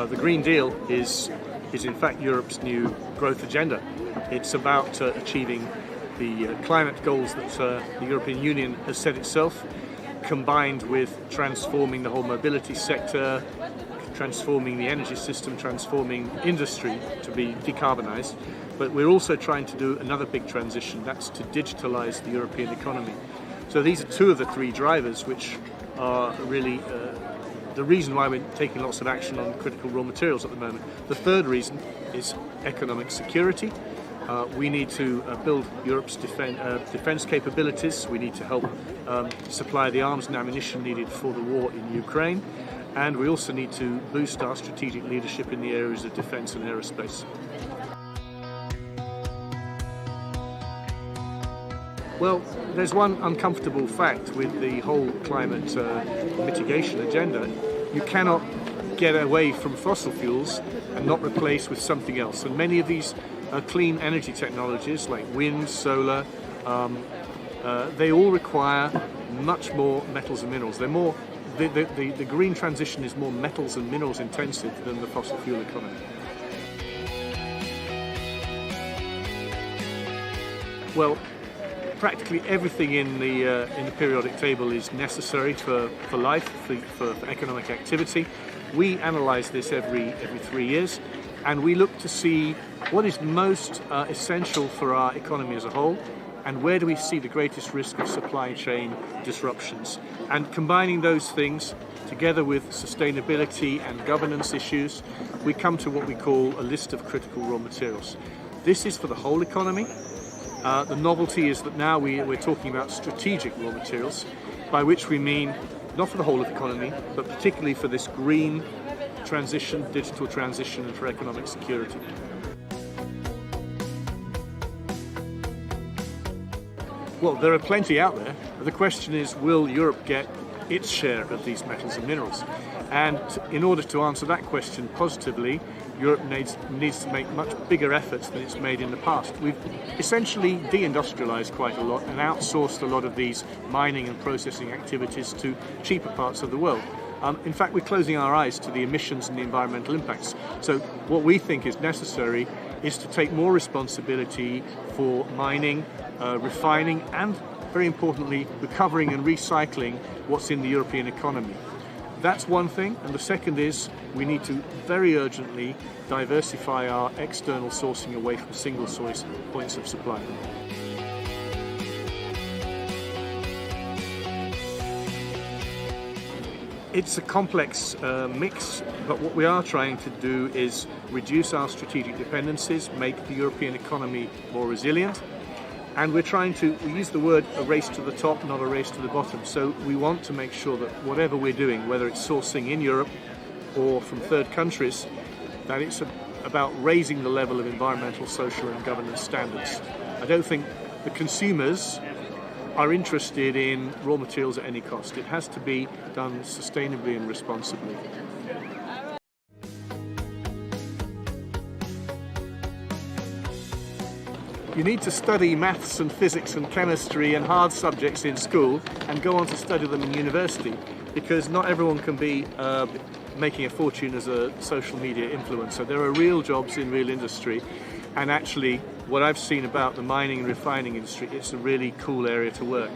The Green Deal is in fact Europe's new growth agenda. It's about achieving the climate goals that the European Union has set itself, combined with transforming the whole mobility sector, transforming the energy system, transforming industry to be decarbonised. But we're also trying to do another big transition, that's to digitalise the European economy. So these are two of the three drivers which are really the reason why we're taking lots of action on critical raw materials at the moment. The third reason is economic security. We need to build Europe's defence capabilities. We need to help supply the arms and ammunition needed for the war in Ukraine. And we also need to boost our strategic leadership in the areas of defence and aerospace. Well, there's one uncomfortable fact with the whole climate mitigation agenda. You cannot get away from fossil fuels and not replace with something else. And many of these clean energy technologies like wind, solar, they all require much more metals and minerals. They're more, the green transition is more metals and minerals intensive than the fossil fuel economy. Well, practically everything in the periodic table is necessary for life, for economic activity. We analyse this every 3 years, and we look to see what is most essential for our economy as a whole, and where do we see the greatest risk of supply chain disruptions. And combining those things together with sustainability and governance issues, we come to what we call a list of critical raw materials. This is for the whole economy. The novelty is that now we're talking about strategic raw materials, by which we mean not for the whole of the economy, but particularly for this green transition, digital transition, and for economic security. Well, there are plenty out there. The question is, will Europe get its share of these metals and minerals? And in order to answer that question positively, Europe needs to make much bigger efforts than it's made in the past. We've essentially deindustrialized quite a lot and outsourced a lot of these mining and processing activities to cheaper parts of the world. In fact, we're closing our eyes to the emissions and the environmental impacts. So what we think is necessary is to take more responsibility for mining, refining, and very importantly, recovering and recycling what's in the European economy. That's one thing, and the second is we need to very urgently diversify our external sourcing away from single source points of supply. It's a complex mix, but what we are trying to do is reduce our strategic dependencies, make the European economy more resilient, and we use the word a race to the top, not a race to the bottom. So we want to make sure that whatever we're doing, whether it's sourcing in Europe or from third countries, that it's about raising the level of environmental, social and governance standards. I don't think the consumers are interested in raw materials at any cost. It has to be done sustainably and responsibly. You need to study maths and physics and chemistry and hard subjects in school and go on to study them in university, because not everyone can be making a fortune as a social media influencer. There are real jobs in real industry, and actually what I've seen about the mining and refining industry, it's a really cool area to work.